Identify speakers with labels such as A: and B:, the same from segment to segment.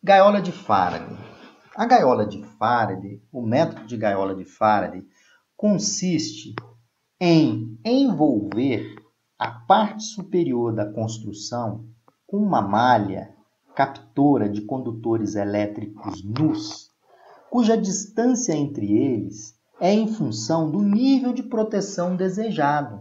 A: Gaiola de Faraday. A gaiola de Faraday, o método de gaiola de Faraday, consiste em envolver a parte superior da construção com uma malha captora de condutores elétricos nus, cuja distância entre eles é em função do nível de proteção desejado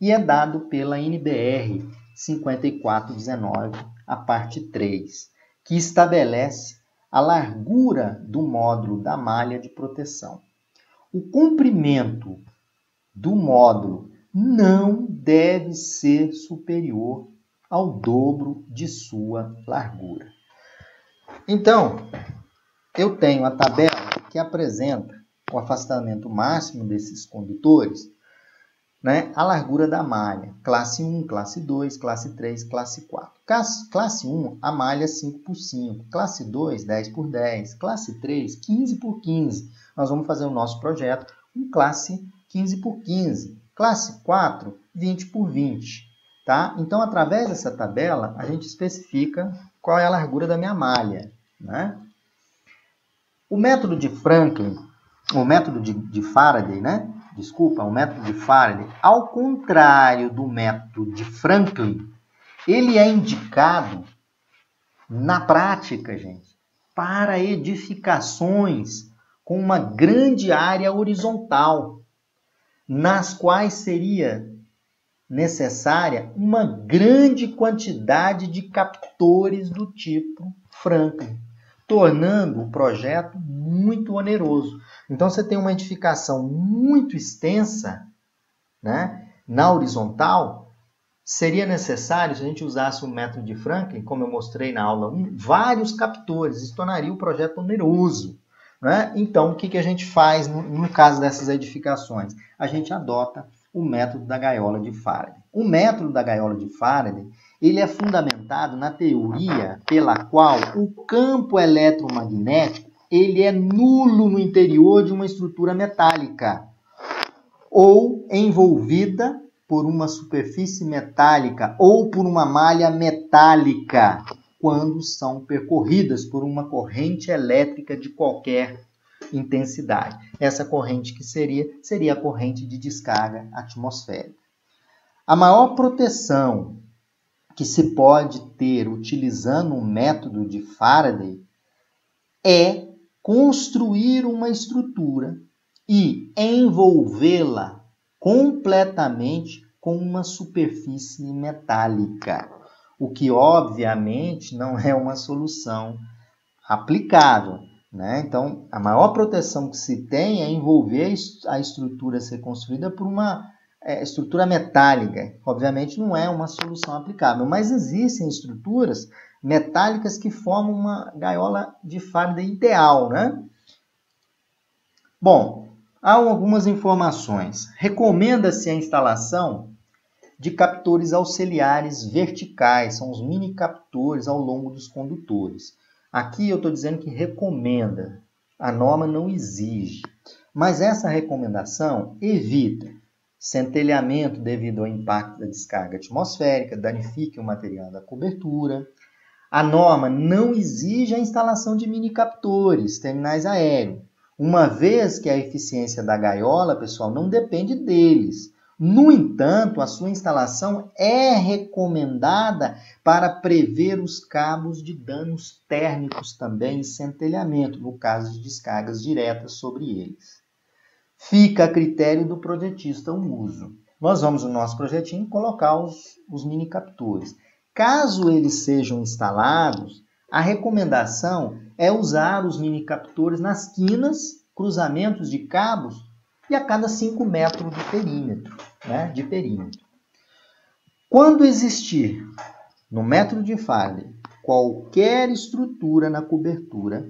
A: e é dado pela NBR 5419, a parte 3, que estabelece a largura do módulo da malha de proteção. O comprimento do módulo não deve ser superior ao dobro de sua largura. Então, eu tenho a tabela que apresenta o afastamento máximo desses condutores, né? A largura da malha, classe 1, classe 2, classe 3, classe 4. Classe 1, a malha 5 por 5, classe 2, 10 por 10, classe 3, 15 por 15. Nós vamos fazer o nosso projeto com classe 15 por 15, classe 4, 20 por 20. Tá? Então, através dessa tabela, a gente especifica qual é a largura da minha malha, né? O método de Franklin, o método de Faraday, né? Desculpa, o método de Faraday, ao contrário do método de Franklin, ele é indicado na prática, gente, para edificações com uma grande área horizontal, nas quais seria necessária uma grande quantidade de captores do tipo Franklin, tornando o projeto muito oneroso. Então, você tem uma edificação muito extensa, né, na horizontal, seria necessário, se a gente usasse o método de Franklin, como eu mostrei na aula 1, vários captores. Isso tornaria o projeto oneroso, né? Então, o que a gente faz no caso dessas edificações? A gente adota o método da gaiola de Faraday. O método da gaiola de Faraday, ele é fundamentado na teoria pela qual o campo eletromagnético ele é nulo no interior de uma estrutura metálica ou envolvida por uma superfície metálica ou por uma malha metálica quando são percorridas por uma corrente elétrica de qualquer intensidade. Essa corrente que seria a corrente de descarga atmosférica. A maior proteção que se pode ter utilizando o método de Faraday é construir uma estrutura e envolvê-la completamente com uma superfície metálica, o que obviamente não é uma solução aplicável, né? Então, a maior proteção que se tem é envolver a estrutura a ser construída por uma estrutura metálica. Obviamente não é uma solução aplicável, mas existem estruturas metálicas que formam uma gaiola de Faraday ideal, né? Bom, há algumas informações. Recomenda-se a instalação de captores auxiliares verticais, são os mini captores ao longo dos condutores. Aqui eu estou dizendo que recomenda, a norma não exige, mas essa recomendação evita centelhamento devido ao impacto da descarga atmosférica, danifique o material da cobertura. A norma não exige a instalação de mini captores, terminais aéreos, uma vez que a eficiência da gaiola, pessoal, não depende deles. No entanto, a sua instalação é recomendada para prever os cabos de danos térmicos também e centelhamento, no caso de descargas diretas sobre eles. Fica a critério do projetista o uso. Nós vamos no nosso projetinho colocar os mini captores. Caso eles sejam instalados, a recomendação é usar os mini captores nas quinas, cruzamentos de cabos e a cada 5 metros de perímetro, né, de perímetro. Quando existir, no método de Faraday, qualquer estrutura na cobertura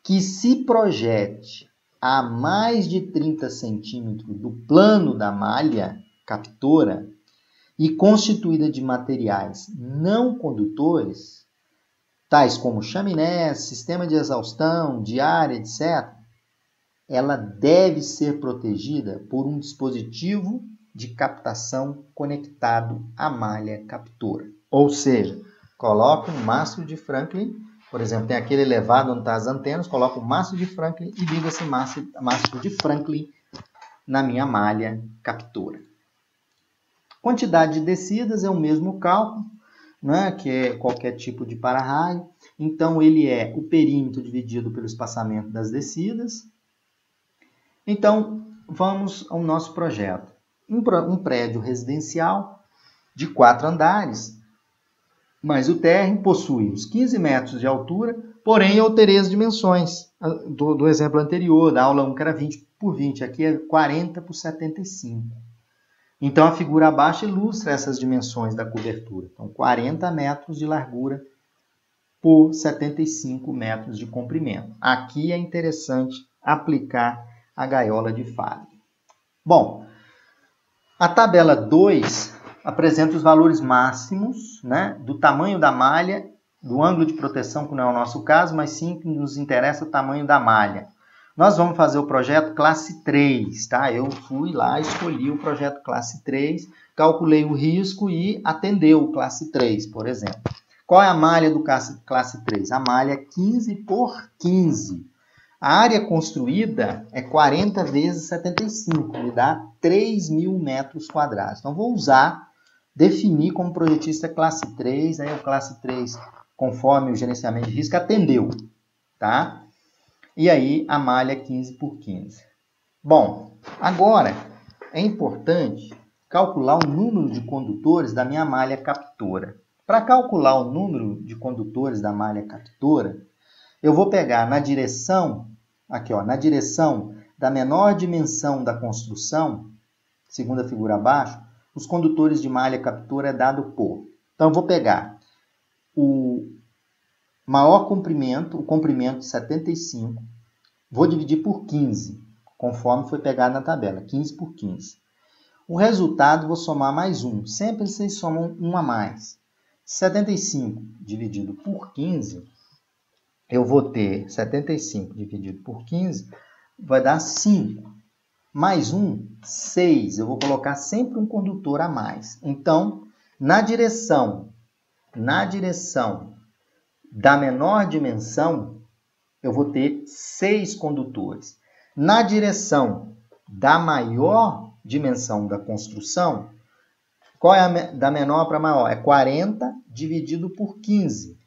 A: que se projete a mais de 30 centímetros do plano da malha captora e constituída de materiais não condutores, tais como chaminés, sistema de exaustão, diária, etc., ela deve ser protegida por um dispositivo de captação conectado à malha captora. Ou seja, coloca um mastro de Franklin Por exemplo, tem aquele elevado onde está as antenas, coloco o maço de Franklin e ligo esse maço de Franklin na minha malha captora. Quantidade de descidas é o mesmo cálculo, né, que é qualquer tipo de para-raio. Então, ele é o perímetro dividido pelo espaçamento das descidas. Então, vamos ao nosso projeto. Um prédio residencial de 4 andares, mas o térreo possui os 15 metros de altura, porém eu terei as dimensões do exemplo anterior, da aula 1, que era 20 por 20, aqui é 40 por 75. Então, a figura abaixo ilustra essas dimensões da cobertura. Então, 40 metros de largura por 75 metros de comprimento. Aqui é interessante aplicar a gaiola de Faraday. Bom, a tabela 2 apresenta os valores máximos, né, do tamanho da malha, do ângulo de proteção, que não é o nosso caso, mas sim que nos interessa o tamanho da malha. Nós vamos fazer o projeto classe 3, tá? Eu fui lá, escolhi o projeto classe 3, calculei o risco e atendeu o classe 3, por exemplo. Qual é a malha do classe 3? A malha é 15 por 15. A área construída é 40 vezes 75, me dá 3.000 metros quadrados. Então, vou definir como projetista classe 3, aí o classe 3, conforme o gerenciamento de risco, atendeu, tá? E aí, a malha é 15 por 15. Bom, agora é importante calcular o número de condutores da minha malha captora. Para calcular o número de condutores da malha captora, eu vou pegar na direção, aqui ó, na direção da menor dimensão da construção, segunda figura abaixo, os condutores de malha captora é dado por. Então, eu vou pegar o maior comprimento, o comprimento 75, vou dividir por 15, conforme foi pegado na tabela, 15 por 15. O resultado, vou somar mais 1. Sempre vocês somam 1 a mais. 75 dividido por 15, eu vou ter 75 dividido por 15, vai dar 5. Mais 1, 6. Eu vou colocar sempre um condutor a mais. Então, na direção da menor dimensão, eu vou ter 6 condutores. Na direção da maior dimensão da construção, qual é da menor para maior? É 40 dividido por 15.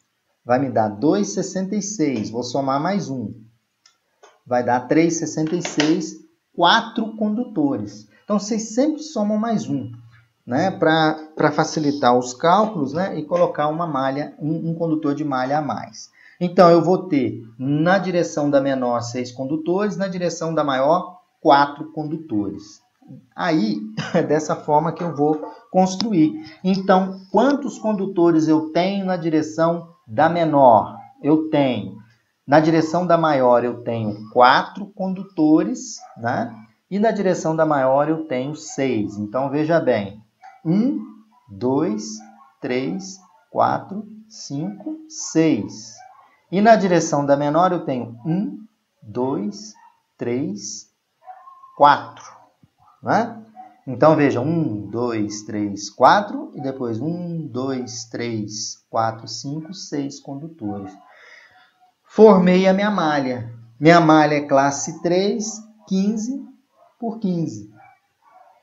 A: Vai me dar 2,66. Vou somar mais 1. Vai dar 3,66, 4 condutores. Então, vocês sempre somam mais 1, né? Para facilitar os cálculos, né? E colocar uma malha, um condutor de malha a mais. Então, eu vou ter na direção da menor 6 condutores, na direção da maior 4 condutores. Aí, é dessa forma que eu vou construir. Então, quantos condutores eu tenho na direção da menor? Eu tenho. Na direção da maior, eu tenho 4 condutores, né? E na direção da maior, eu tenho 6. Então, veja bem. 1, 2, 3, 4, 5, 6. E na direção da menor, eu tenho 1, 2, 3, 4. Né? Então, veja, 1, 2, 3, 4 e depois 1, 2, 3, 4, 5, 6 condutores. Formei a minha malha. Minha malha é classe 3, 15 por 15.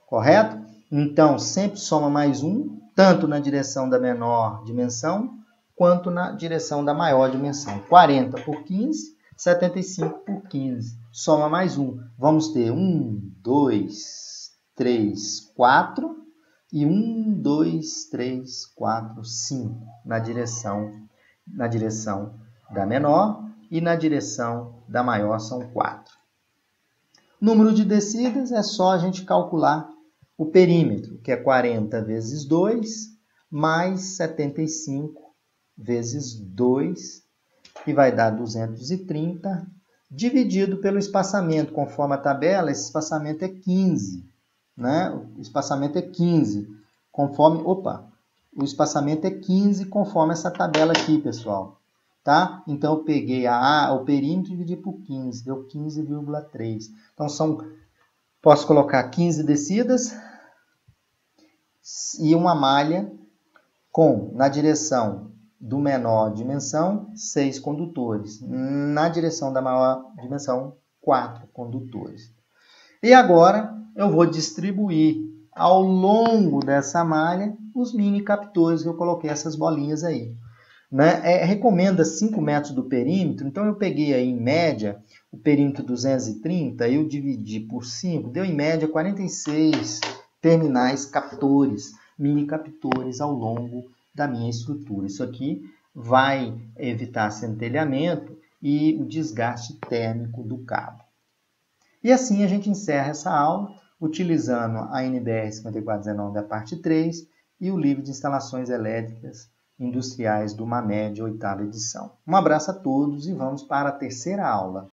A: Correto? Então, sempre soma mais 1, tanto na direção da menor dimensão, quanto na direção da maior dimensão. 40 por 15, 75 por 15. Soma mais 1. Vamos ter 1, 2, 3, 4 e 1, 2, 3, 4, 5 na direção da menor e na direção da maior são 4. Número de descidas é só a gente calcular o perímetro, que é 40 vezes 2 mais 75 vezes 2, que vai dar 230, dividido pelo espaçamento. Conforme a tabela, esse espaçamento é 15. Né? O espaçamento é 15, o espaçamento é 15 conforme essa tabela aqui, pessoal. Tá? Então, eu peguei o perímetro e dividi por 15, deu 15,3. Então, posso colocar 15 descidas e uma malha com, na direção do menor dimensão, 6 condutores. Na direção da maior dimensão, 4 condutores. E agora eu vou distribuir ao longo dessa malha os mini captores que eu coloquei essas bolinhas aí. Né? Recomenda 5 metros do perímetro, então eu peguei aí em média o perímetro 230, eu dividi por 5, deu em média 46 terminais captores, mini captores ao longo da minha estrutura. Isso aqui vai evitar centelhamento e o desgaste térmico do cabo. E assim a gente encerra essa aula utilizando a NBR 5419 da parte 3 e o livro de instalações elétricas industriais do MAMED, 8ª edição. Um abraço a todos e vamos para a terceira aula.